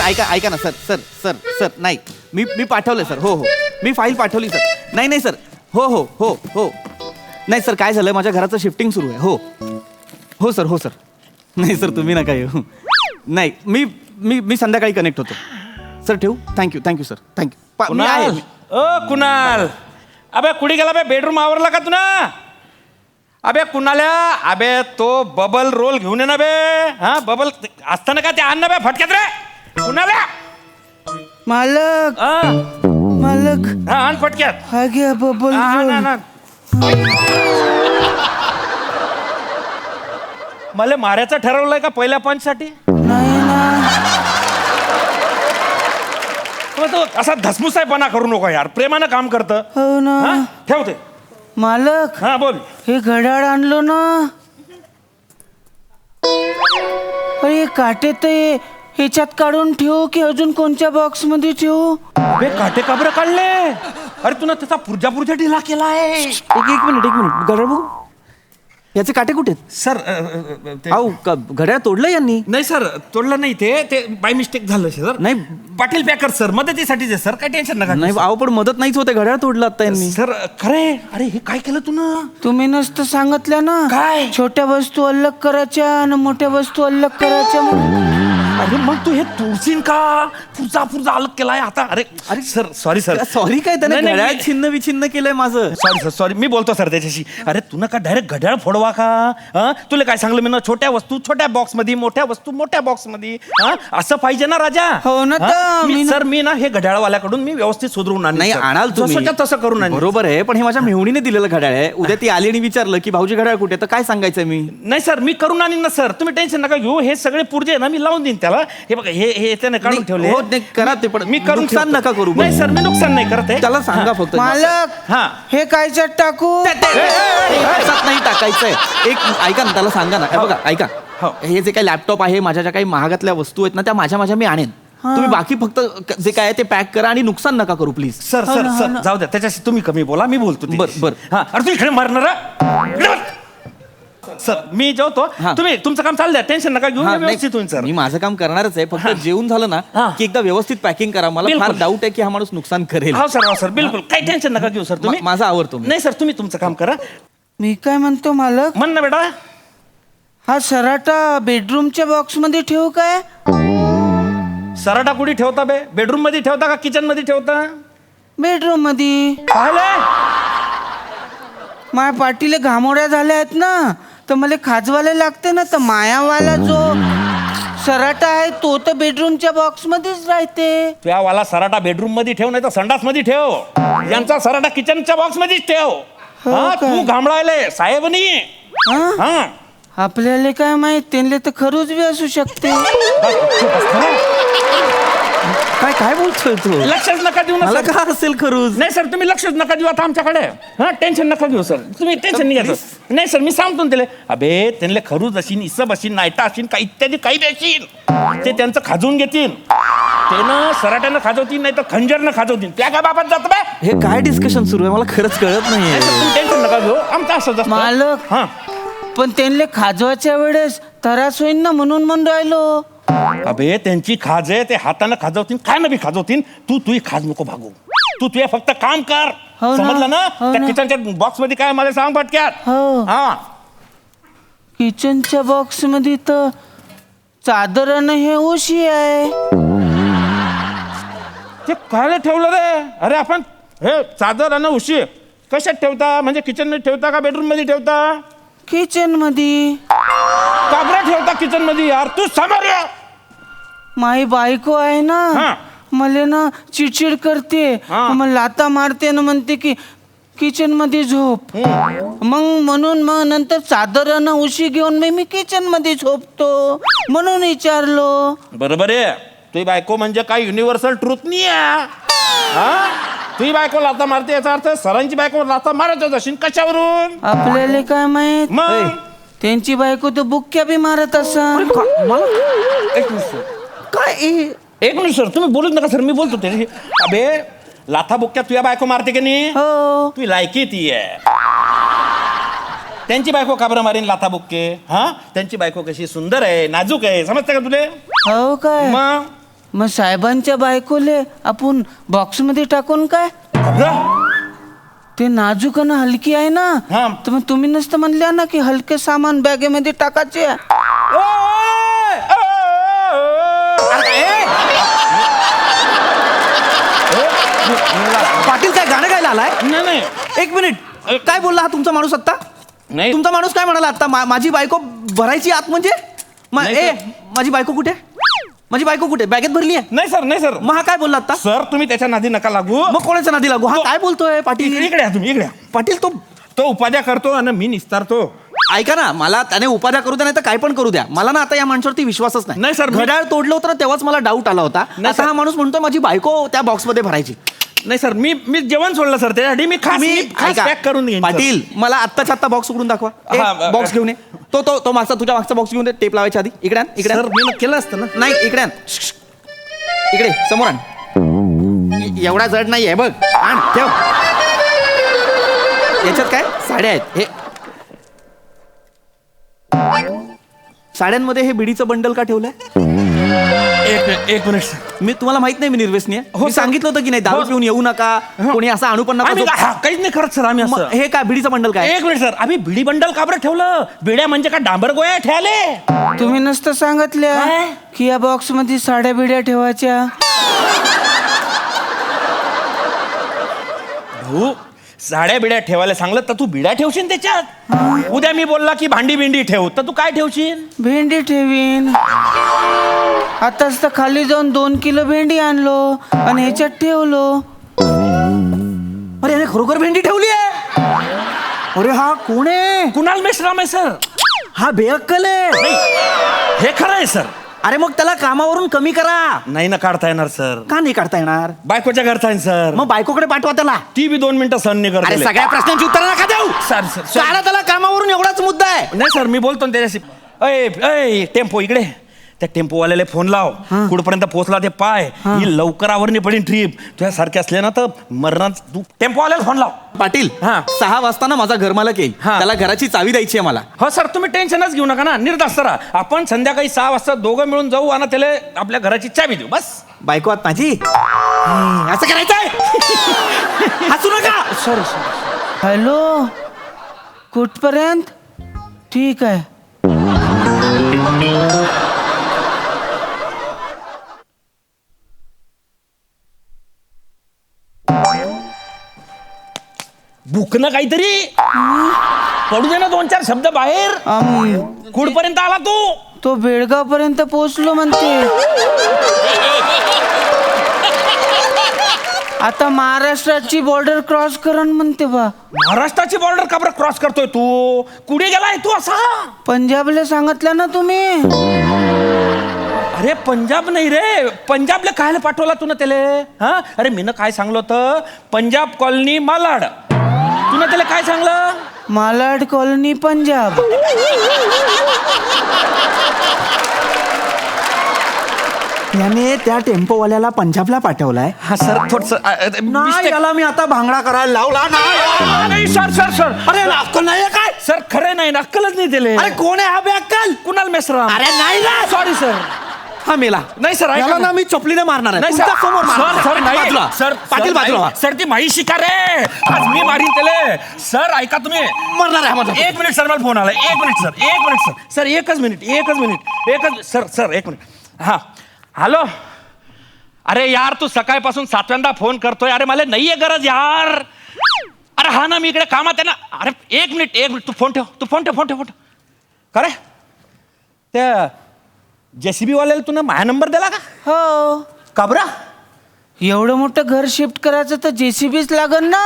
ऐका ना सर नाही मी पाठवलं सर. हो मी फाईल पाठवली सर. नाही सर. हो नाही सर, काय झालं माझ्या घराचं शिफ्टिंग सुरू आहे. हो सर. नाही सर तुम्ही नका येऊ. नाही मी संध्याकाळी कनेक्ट होतो सर. ठेवू. Thank you sir. थँक्यू. कुणाल अबे कुठे गेला बे? बेडरूम आवरला का तुना? अबे कुणाल्या अबे तो बबल रोल घेऊन ये ना बे. हा बबल असताना का ते आण ना बे फटक्यात रे कुणाल्या. मालक हा आण फटक्यात. हा घ्या बबल रोल. मला मारायचं ठरवलंय का पहिल्या पंचसाठी? नाही ना. तो असा धसमुसायपणा करू नको यार. प्रेमानं काम करतं. हो ना. ठेवते मालक हा बोल. हे घड्याळ आणलो ना. अरे काटे तर ह्याच्यात काढून ठेवू की अजून कोणत्या बॉक्स मध्ये ठेवू? अबे काटे का बरं काढले? अरे तुला त्याचा पुरजा ढिला केला आहे. एक मिनिट घड्याळ बघू. याचे काटे कुठे आहेत? सर घड्याळ तोडलं यांनी? नाही सर तोडलं नाही. ते बाय मिस्टेक झालं सर. नाही पाटील पॅकर सर मदतीसाठीच आहे सर. काय टेन्शन नका. नाही अहो पण मदत नाहीच होते. घड्याळ तोडलं आता यांनी. सर खरे. अरे हे काय केलं तू ना? तुम्ही नसतं सांगितलं ना. काय? छोट्या वस्तू अलग करायच्या आणि मोठ्या वस्तू अलग करायच्या. अरे मग तू हे तोडशील का? पुरजा अलग केलाय आता. अरे सर सॉरी सर. सॉरी काय त्याने नाही, घड्याळ नाही. छिन्न विछिन्न केलंय माझं. सॉरी मी बोलतो सर त्याच्याशी. अरे तुला का डायरेक्ट घड्याळ फोडवा का? तुला काय सांगलं मी ना? छोट्या वस्तू छोट्या बॉक्स मध्ये, मोठ्या वस्तू मोठ्या बॉक्स मध्ये. असं पाहिजे ना राजा? हो ना. तर सर मी ना हे घड्याळवाल्याकडून मी व्यवस्थित सुधरवून आणलं. नाही आणाल तुम्ही तसं करून आणलं. बरोबर आहे. पण हे माझ्या मेहुणीने दिलेलं घड्याळ आहे. उद्या ती आली आणि विचारलं की भाऊजी घड्याळ कुठे, तर काय सांगायचं मी? नाही सर मी करून आणीन ना सर. तुम्ही टेन्शन नका घेऊ. हे सगळे पुर्जे ना मी लावून देईन त्याला. हे बघा हे त्याने काढून नाही, ठेवले. हो, नाही, करा ते, पण मी करून नुकसान ठेवतो. नका करू. नाही सर मी नुकसान नाही करत आहे. त्याला सांगा फक्त. मालक हा हे कायच्यात टाकू? त्याच्यात नाही टाकायचंय. एक ऐका ना, त्याला सांगा ना. हे बघा ऐका, हे जे काही लॅपटॉप आहे, माझ्या ज्या काही महागातल्या वस्तू आहेत ना, त्या माझ्या मी आणेन. तुम्ही बाकी फक्त जे काय आहे ते पॅक करा आणि नुकसान नका करू प्लीज. सर जाऊ द्या. त्याच्याशी तुम्ही कमी बोला. मी बोलतो. बर. हा अरे तू इकडे मारणार सर. मी जेवतो. तुम्ही तुमचं काम चालू द्या. टेन्शन नका घेऊ. व्यवस्थित होईल सर. मी माझं काम करणारच आहे. फक्त जेवून झालं ना की एकदा व्यवस्थित पॅकिंग करा. मला फार बिलकुल. डाऊट आहे की हा माणूस नुकसान करेल. हो सर बिलकुल काही टेन्शन नका घेऊ सर. तुम्ही माझा आवडतो. नाही सर तुम्ही तुमचं काम करा. मी काय म्हणतो मालक, म्हण ना बेटा. हा सराटा बेडरूमच्या बॉक्स मध्ये ठेवू काय? सराटा कुठे ठेवता बे? बेडरूम मध्ये ठेवता का किचन मध्ये ठेवता? बेडरूम मध्ये. पाहिलंय? माया पाटीले घामोड्या झाल्या आहेत ना, तर मला खाजवायला लागते ना. तर मायावाला जो सराटा आहे तो तर बेडरूमच्या बॉक्स मध्येच राहते. तुझ्या वाला सराटा बेडरूम मध्ये ठेव, नाही तर संडास मध्ये ठेव. यांचा सराटा किचनच्या बॉक्स मध्येच ठेव. हा काय? तू घामळायले साहेबनी. हा? हा आपल्याला काय माहित, त्यांना तर खरूच बी असू शकते. काय बोलतोय तू? लक्षच नका देऊ ना मला सर. का असेल खरूच? नाही सर तुम्ही लक्षच नका देऊ आता आमच्याकडे. हा टेन्शन नका घेऊ सर. तुम्ही टेन्शन नाही घ्यायचं. नाही सर मी सांगतो ना त्याला. अबे त्यांना खरूच असीन, इसब असीन, नायटा असीन, काही इत्यादी काही बी असीन. ते त्यांचं खाजवून घेतील. ते ना सराट्यानं खाजवतील, नाही तर खंजरनं खाजवतील. त्या काय बापात जात बे? हे काय डिस्कशन सुरू आहे मला खरंच कळत नाहीये. तुम्ही टेन्शन नका घेऊ. आमचं असं असतं. मालक हा पण त्यांना खाजवायच्या वेळेस त्रास होईल ना, म्हणून राहिलो. अबे त्यांची खाज आहे. ते हातानं खाजवतील, काय ना बी खाजवतील. तू खाज नको भागू. तू फक्त काम कर. हो ना, समजलं ना? हो त्या ना. किचनच्या बॉक्स मध्ये काय मला सांग पटक्यात. हो. हा किचनच्या बॉक्स मध्ये तर चादरानं हे उशी आहे. ते काय ठेवलं रे? अरे आपण हे चादर आणि उशी कशात ठेवता? म्हणजे किचन मध्ये ठेवता का बेडरूम मध्ये ठेवता? किचन मध्ये. काबरा ठेवता किचन मध्ये यार. तू समोर ये. माई बायको आहे हा. ना, मला ना चिडचिड करते. हा. मग लाता मारते ना, म्हणते की किचन मध्ये झोप. म्हणून नंतर चादरानं उशी घेऊन मी किचन मध्ये झोपतो, म्हणून विचारलो. बरोबर आहे. तुझी बायको म्हणजे काय युनिव्हर्सल ट्रूथ नाही आहे. हा तुझी बायको लाता मारते याचा अर्थ सरांची बायको लाता मारतच असेल. कशावरून? आपल्याला काय माहित. मग त्यांची बायको तर बुक्क्या बी मारत असा. एक मिनिट सर. काय एक मिनिट सर तुम्ही बोलूच नका सर. मी बोलतो त्याच्याशी. अबे लाथा बुक्क्या तुझ्या बायको मारते की नाही? हो. तुझी लायकी ती आहे. त्यांची बायको का बरं मारीन लाथा बुक्के? हा त्यांची बायको कशी सुंदर आहे, नाजूक आहे. समजतं का तुले? हो काय? मग मग साहेबांच्या बायकोले आपण बॉक्समध्ये टाकून काय? ते नाजूक आणि हलकी आहे ना, हा. तर मग तुम्ही नसतं म्हणल्या ना की हलके सामान बॅगेमध्ये टाकायचे. पाटील काय गाणं गायला आलाय? नाही एक मिनिट, काय बोलला हा तुमचा माणूस आत्ता? नाही. तुमचा माणूस काय म्हणाला आता? माझी बायको भरायची आत म्हणजे? नाही, ए सर. माझी बायको कुठे? माझी बायको कुठे? बॅगेत भरली आहे. नाही सर, नाही सर. मग हा काय बोलला आता? सर तुम्ही त्याच्या नादी नका लागू. मग कोणाच्या नादी लागू? हा काय बोलतोय पाटील? इकडे या तुम्ही, इकडे या. पाटील तो उपाध्या करतो आणि मी निस्तारतो. ऐका ना, मला त्याने उपाध्या करू द्या नाही तर काय पण करू द्या, मला ना आता या माणसावरती विश्वासच नाही. नाही, सर, मी- घड्याळ तोडलं होतं ना तेव्हाच मला डाऊट आला होता. नाही, आता सर. हा माणूस म्हणतोय माझी बायको त्या बॉक्समध्ये भरायची. नाही सर, मी जेवण सोडलं सर त्यासाठी. मी खास ऐका, पॅक करून घेईन सर. पाटील मला आत्ताच्या आत्ता बॉक्स उघडून दाखवा. हा, बॉक्स घेऊन ये. तो मागचा, तुझ्या मागचा बॉक्स घेऊन दे. टेप लावायच्या आधी इकडे आण, इकडे आण. सर मी केलं असतं ना. नाही इकडे आण. इकडे समोर आण. एवढा जड नाही आहे बघ. आण ठेव. याच्यात काय साड्या आहेत. हे साड्यांमध्ये हे बिडीचं बंडल का ठेवलंय? एक मिनिट सर. मी तुम्हाला माहित नाही मी निर्व्यसनी आहे. हो, मी सर. सांगितलं होतं की नाही दारू हो. पिऊन येऊ नका, कोणी असं आणू पण आम्ही नका. काहीच नाही करत सर आम्ही मग असं. हे काय बिडीचं बंडल काय? एक मिनिट सर, आम्ही बिडी बंडल का बरं ठेवलं? बिड्या म्हणजे का डांबर गोळ्या ठेवले? तुम्ही नसतं सांगितल्या काय? की या बॉक्स मध्ये साड्या बिड्या ठेवायच्या. भाऊ साड्या बिड्या ठेवायला सांगलं तर तू बिड्या ठेवशील त्याच्यात. उद्या मी बोलला की भांडी बिंडी ठेव तर तू काय ठेवशील? भेंडी ठेवीन. आताच तर खाली जाऊन 2 किलो भेंडी आणलो आणि ह्याच्यात ठेवलो. अरे याने खरोखर भेंडी ठेवली आहे. अरे हा कोण आहे? कुणाल मेश्राम आहे सर. हा बेअक्कल आहे. नाही हे खरं आहे सर. अरे मग त्याला कामावरून कमी करा. नाही ना काढता येणार सर. का नाही काढता येणार? बायकोच्या घरचा आहे सर. मग बायकोकडे पाठवा त्याला. ती बी 2 मिनिटं सहन नाही अरे करत. सगळ्या प्रश्नांची उत्तर नका देऊ. Sir sir sir. काढा त्याला कामावरून, एवढाच मुद्दा आहे. नाही सर मी बोलतो ना त्याच्याशी. अय अय टेम्पो इकडे. त्या टेम्पोवाल्याला फोन लाव. कुठपर्यंत पोहोचला ते पाय. ही लवकर आवरणी पडेल ट्रिप. तुझ्यासारखे असले ना तर मरणाच. तू टेम्पोवाल्याला फोन लाव. पाटील हा. 6 वाजता ना माझा घरमालक येईल. हा. त्याला घराची चावी द्यायची आहे मला. हो सर तुम्ही टेन्शनच घेऊ नका ना. निर्धास्त राहा. आपण संध्याकाळी 6 वाजता दोघं मिळून जाऊ आणि त्याला आपल्या घराची चावी देऊ बस. बायको आत माझी. असं करायचंय. हसू नका. सॉरी हॅलो, कुठपर्यंत? ठीक आहे. भुकणं काहीतरी पडू दे ना 2-4 शब्द बाहेर. कुठपर्यंत आला तू? तो बेळगाव पर्यंत पोहोचलो म्हणते. आता महाराष्ट्राची बॉर्डर क्रॉस करण म्हणते बा. महाराष्ट्राची बॉर्डर का बरं क्रॉस करतोय तू? कुठे गेलाय तू असा? पंजाबला सांगितलं ना तुम्ही. अरे पंजाब नाही रे. पंजाबला कायला पाठवला तू ना त्याला? हा अरे मी काय सांगलो होतं? पंजाब कॉलनी मालाड. तू ना त्याला काय सांगलं? मालाड कॉलनी पंजाब. याने त्या टेम्पोवाल्याला पंजाबला पाठवलाय. हा सर थोडस नाही याला मी आता भांगडा करायला लावला नाही सर सर सर. अरे अक्कल नाही काय? सर खरं नाही अक्कलच नाही त्याला. अरे कोण आहे हा बेअक्कल? कुणाल मेश्राम. अरे नाही ना. Sorry sir. हा मेला. नाही सर ऐका याला ना. ना मी चपलीने मारणार आहे. नाही तुमच्या समोर मारणार. सर सर नाही बाजूला. सर पाटील बाजूला व्हा. सर ती माही शिकार आहे. आज मी मारीन त्याला. सर ऐका तुम्ही. मरणार आहे माझा. 1 मिनिट सर मला फोन आला. 1 minute sir. 1 minute sir. Sir एकच मिनिट. Sir sir 1 minute. हा हॅलो. अरे यार तू सकाळपासून 7व्यांदा फोन करतोय. अरे मला नाहीये गरज यार. अरे हा ना मी इकडे कामात आहे ना. अरे 1 मिनिट. तू फोन ठेव. का रे त्या JCB वाल्याला तू ना माझा नंबर दिला का? हो. का बरं? एवढं मोठं घर शिफ्ट करायचं तर JCBच लागन ना.